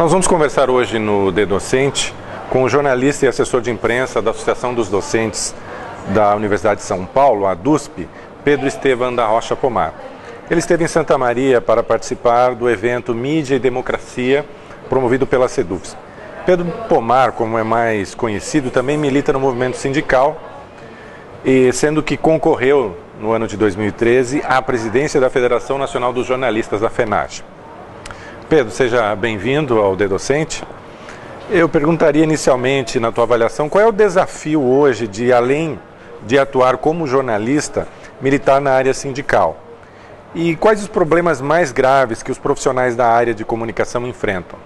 Nós vamos conversar hoje no The Docente com o jornalista e assessor de imprensa da Associação dos Docentes da Universidade de São Paulo, a ADUSP, Pedro Estevam da Rocha Pomar. Ele esteve em Santa Maria para participar do evento Mídia e Democracia, promovido pela SEDUFS. Pedro Pomar, como é mais conhecido, também milita no movimento sindical, e sendo que concorreu no ano de 2013 à presidência da Federação Nacional dos Jornalistas, da FENAGE. Pedro, seja bem-vindo ao The Docente. Eu perguntaria inicialmente, na tua avaliação, qual é o desafio hoje de, além de atuar como jornalista, militar na área sindical? E quais os problemas mais graves que os profissionais da área de comunicação enfrentam?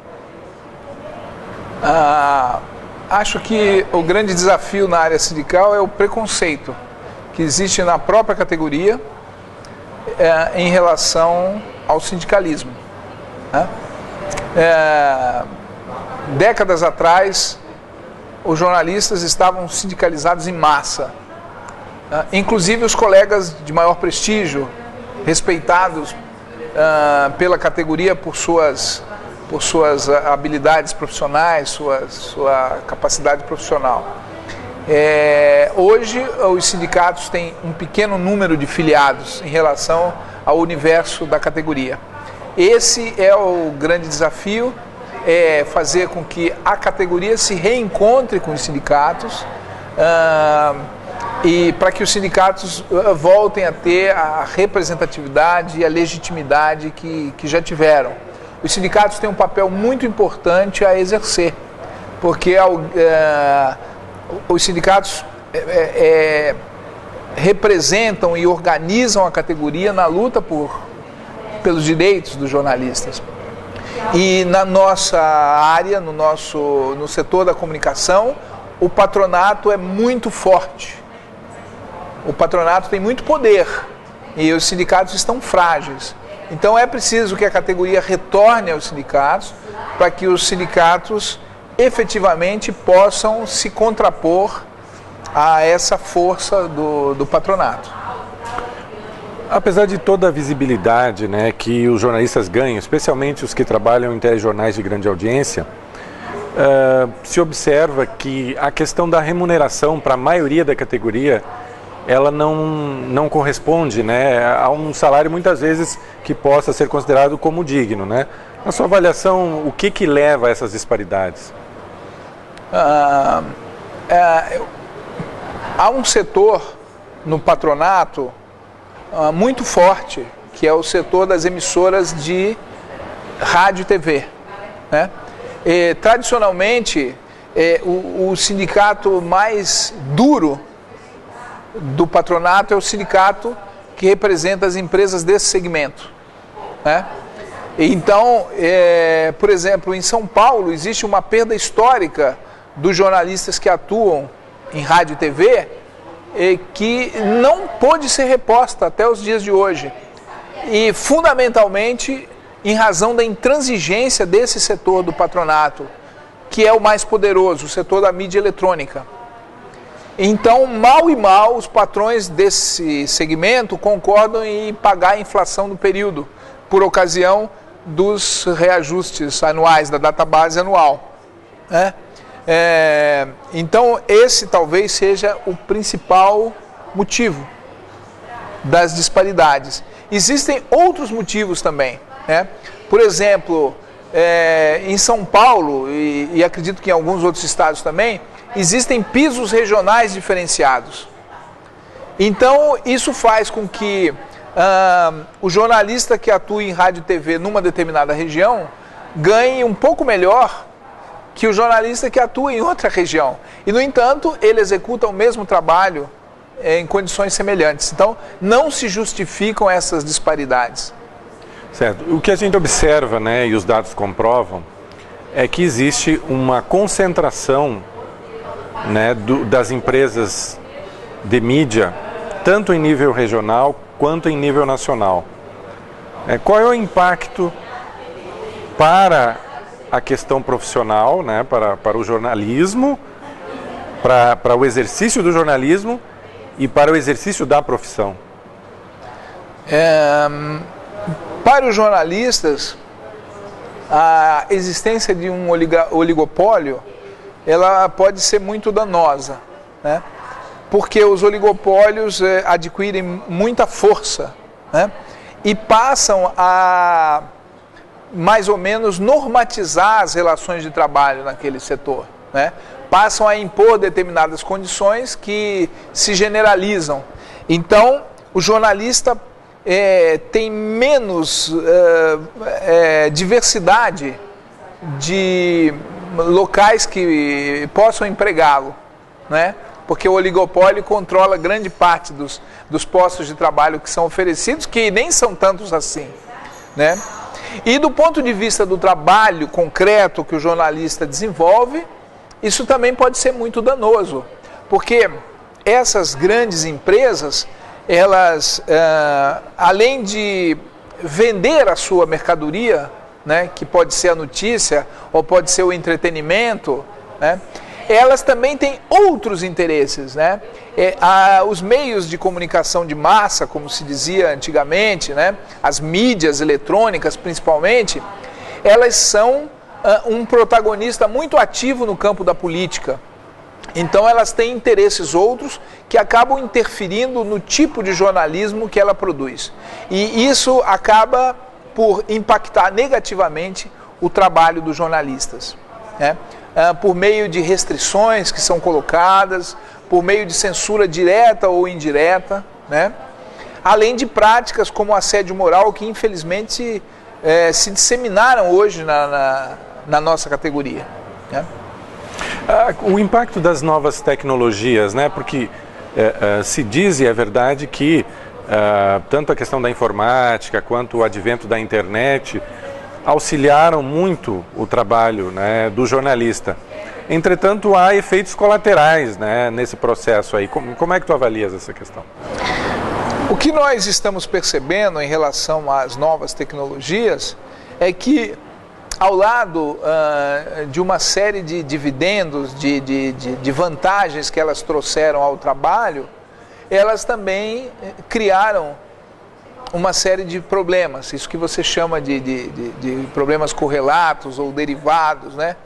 Acho que o grande desafio na área sindical é o preconceito que existe na própria categoria em relação ao sindicalismo. Décadas atrás, os jornalistas estavam sindicalizados em massa, inclusive os colegas de maior prestígio, respeitados pela categoria por suas habilidades profissionais, sua capacidade profissional. Hoje, os sindicatos têm um pequeno número de filiados em relação ao universo da categoria. Esse é o grande desafio, fazer com que a categoria se reencontre com os sindicatos e para que os sindicatos voltem a ter a representatividade e a legitimidade que já tiveram. Os sindicatos têm um papel muito importante a exercer, porque os sindicatos representam e organizam a categoria na luta pelos direitos dos jornalistas. E na nossa área, no setor da comunicação, o patronato é muito forte. O patronato tem muito poder e os sindicatos estão frágeis. Então é preciso que a categoria retorne aos sindicatos para que os sindicatos efetivamente possam se contrapor a essa força do patronato. Apesar de toda a visibilidade, que os jornalistas ganham, especialmente os que trabalham em telejornais de grande audiência, se observa que a questão da remuneração para a maioria da categoria, ela não corresponde a um salário muitas vezes que possa ser considerado como digno. Na sua avaliação, o que leva a essas disparidades? Há um setor no patronato muito forte, que é o setor das emissoras de rádio e TV. Tradicionalmente, o sindicato mais duro do patronato é o sindicato que representa as empresas desse segmento. Então, por exemplo, em São Paulo existe uma perda histórica dos jornalistas que atuam em rádio e TV que não pôde ser reposta até os dias de hoje. E, fundamentalmente, em razão da intransigência desse setor do patronato, que é o mais poderoso, o setor da mídia eletrônica. Então, mal e mal, os patrões desse segmento concordam em pagar a inflação do período, por ocasião dos reajustes anuais, da database anual. Então, esse talvez seja o principal motivo das disparidades. Existem outros motivos também. Por exemplo, em São Paulo, e acredito que em alguns outros estados também, existem pisos regionais diferenciados. Então, isso faz com que o jornalista que atua em rádio e TV numa determinada região ganhe um pouco melhor que o jornalista que atua em outra região. E, no entanto, ele executa o mesmo trabalho em condições semelhantes. Então, não se justificam essas disparidades. Certo. O que a gente observa, e os dados comprovam, é que existe uma concentração das empresas de mídia, tanto em nível regional quanto em nível nacional. Qual é o impacto para a questão profissional, para o jornalismo, para o exercício do jornalismo e para o exercício da profissão? Para os jornalistas, a existência de um oligopólio, ela pode ser muito danosa, né? Porque os oligopólios adquirem muita força, né? E passam a mais ou menos normatizar as relações de trabalho naquele setor, né? Passam a impor determinadas condições que se generalizam. Então, o jornalista tem menos diversidade de locais que possam empregá-lo, né? Porque o oligopólio controla grande parte dos postos de trabalho que são oferecidos, que nem são tantos assim, né? E do ponto de vista do trabalho concreto que o jornalista desenvolve, isso também pode ser muito danoso, porque essas grandes empresas, elas, além de vender a sua mercadoria, né, que pode ser a notícia ou pode ser o entretenimento, né, elas também têm outros interesses, né? Os meios de comunicação de massa, como se dizia antigamente, né, as mídias eletrônicas principalmente, elas são um protagonista muito ativo no campo da política. Então elas têm interesses outros que acabam interferindo no tipo de jornalismo que ela produz. E isso acaba por impactar negativamente o trabalho dos jornalistas, né? Por meio de restrições que são colocadas, por meio de censura direta ou indireta, né? Além de práticas como assédio moral que infelizmente se disseminaram hoje na nossa categoria, né? O impacto das novas tecnologias, né? Porque se diz, e é verdade, que tanto a questão da informática quanto o advento da internet auxiliaram muito o trabalho, né, do jornalista. Entretanto, há efeitos colaterais, né, nesse processo aí. Como é que tu avalias essa questão? O que nós estamos percebendo em relação às novas tecnologias é que, ao lado de uma série de dividendos, de vantagens que elas trouxeram ao trabalho, elas também criaram uma série de problemas, isso que você chama de problemas correlatos ou derivados, né?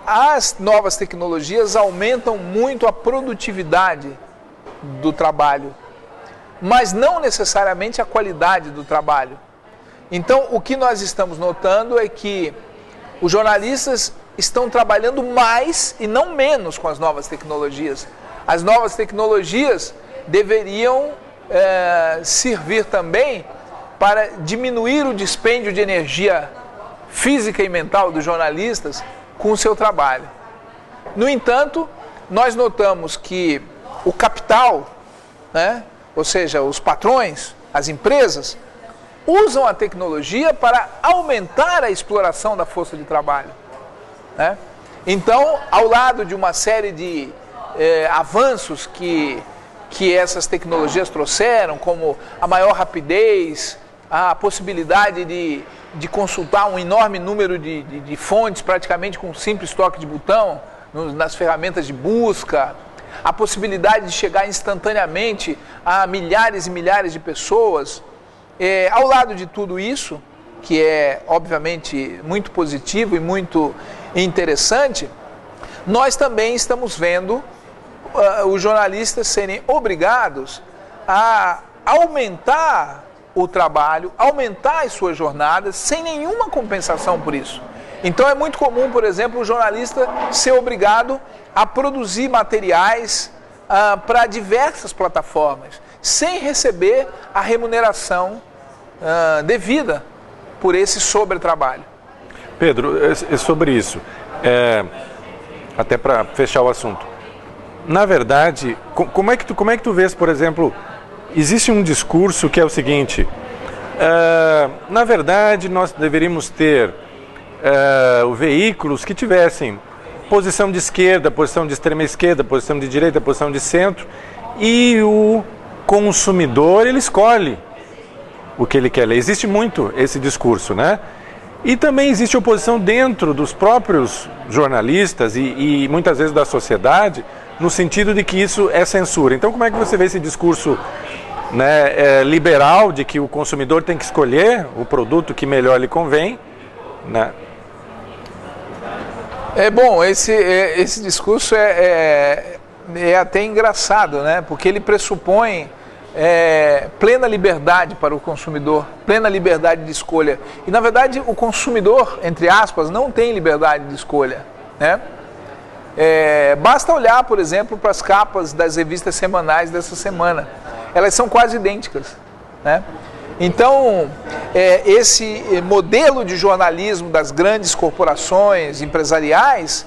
As novas tecnologias aumentam muito a produtividade do trabalho, mas não necessariamente a qualidade do trabalho. Então, o que nós estamos notando é que os jornalistas estão trabalhando mais e não menos com as novas tecnologias. As novas tecnologias deveriam servir também para diminuir o dispêndio de energia física e mental dos jornalistas com o seu trabalho. No entanto, nós notamos que o capital, né, ou seja, os patrões, as empresas, usam a tecnologia para aumentar a exploração da força de trabalho, né? Então, ao lado de uma série de avanços que essas tecnologias trouxeram, como a maior rapidez, a possibilidade de consultar um enorme número de fontes praticamente com um simples toque de botão nas ferramentas de busca, a possibilidade de chegar instantaneamente a milhares e milhares de pessoas. Ao lado de tudo isso, que é obviamente muito positivo e muito interessante, nós também estamos vendo os jornalistas serem obrigados a aumentar o trabalho, aumentar as suas jornadas, sem nenhuma compensação por isso. Então é muito comum, por exemplo, o jornalista ser obrigado a produzir materiais para diversas plataformas, sem receber a remuneração devida por esse sobretrabalho. Pedro, é sobre isso, até para fechar o assunto. Na verdade, como é que tu vês, por exemplo, existe um discurso que é o seguinte, na verdade nós deveríamos ter veículos que tivessem posição de esquerda, posição de extrema esquerda, posição de direita, posição de centro, e o consumidor ele escolhe o que ele quer ler. Existe muito esse discurso, né? E também existe oposição dentro dos próprios jornalistas e muitas vezes da sociedade, no sentido de que isso é censura. Então, como é que você vê esse discurso né, liberal, de que o consumidor tem que escolher o produto que melhor lhe convém, né? Bom, esse discurso é até engraçado, né? Porque ele pressupõe plena liberdade para o consumidor, plena liberdade de escolha. E, na verdade, o consumidor, entre aspas, não tem liberdade de escolha, né? Basta olhar, por exemplo, para as capas das revistas semanais dessa semana. Elas são quase idênticas, né? Então, esse modelo de jornalismo das grandes corporações empresariais,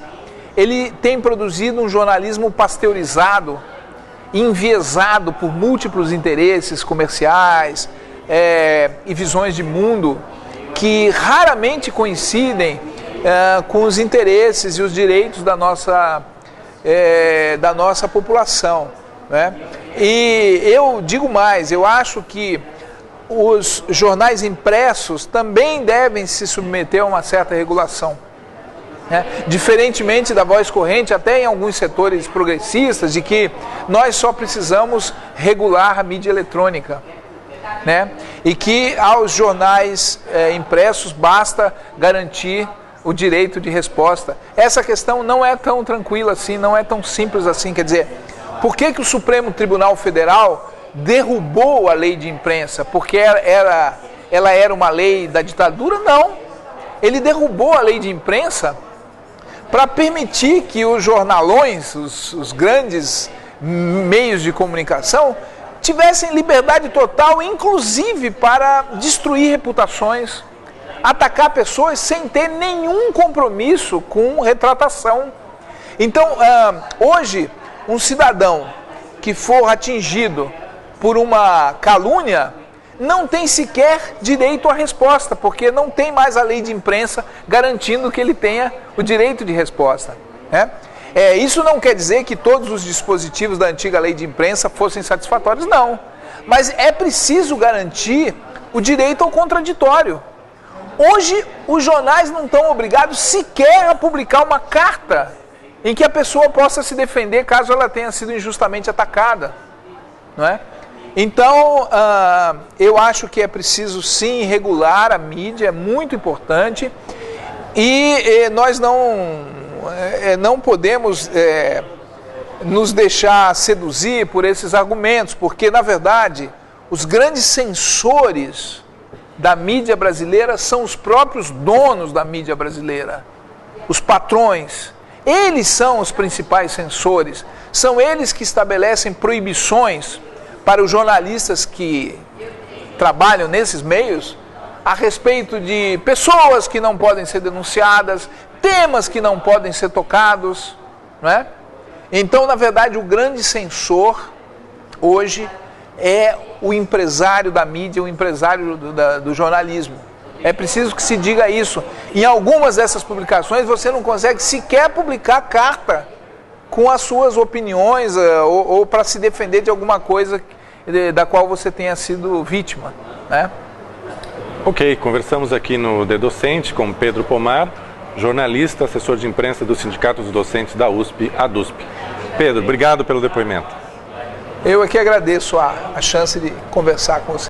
ele tem produzido um jornalismo pasteurizado, enviesado por múltiplos interesses comerciais e visões de mundo que raramente coincidem com os interesses e os direitos da nossa população, né? E eu digo mais, eu acho que os jornais impressos também devem se submeter a uma certa regulação, né? Diferentemente da voz corrente, até em alguns setores progressistas, de que nós só precisamos regular a mídia eletrônica, né? E que aos jornais impressos basta garantir o direito de resposta. Essa questão não é tão tranquila assim, não é tão simples assim. Quer dizer, por que o Supremo Tribunal Federal derrubou a lei de imprensa? Porque ela era uma lei da ditadura? Não. Ele derrubou a lei de imprensa para permitir que os jornalões, os grandes meios de comunicação, tivessem liberdade total, inclusive para destruir reputações, atacar pessoas sem ter nenhum compromisso com retratação. Então, hoje, um cidadão que for atingido por uma calúnia não tem sequer direito à resposta, porque não tem mais a lei de imprensa garantindo que ele tenha o direito de resposta, né? Isso não quer dizer que todos os dispositivos da antiga lei de imprensa fossem satisfatórios, não. Mas é preciso garantir o direito ao contraditório. Hoje, os jornais não estão obrigados sequer a publicar uma carta em que a pessoa possa se defender caso ela tenha sido injustamente atacada, não é? Então, eu acho que é preciso sim regular a mídia, é muito importante, e nós não podemos nos deixar seduzir por esses argumentos, porque, na verdade, os grandes censores da mídia brasileira são os próprios donos da mídia brasileira, os patrões. Eles são os principais censores, são eles que estabelecem proibições para os jornalistas que trabalham nesses meios a respeito de pessoas que não podem ser denunciadas, temas que não podem ser tocados, não é? Então, na verdade, o grande censor hoje é o empresário da mídia, o empresário do jornalismo. É preciso que se diga isso. Em algumas dessas publicações você não consegue sequer publicar carta com as suas opiniões ou para se defender de alguma coisa da qual você tenha sido vítima, né? Ok, conversamos aqui no The Docente com Pedro Pomar, jornalista, assessor de imprensa do Sindicato dos Docentes da USP, a DUSP. Pedro, obrigado pelo depoimento. Eu aqui agradeço a chance de conversar com você.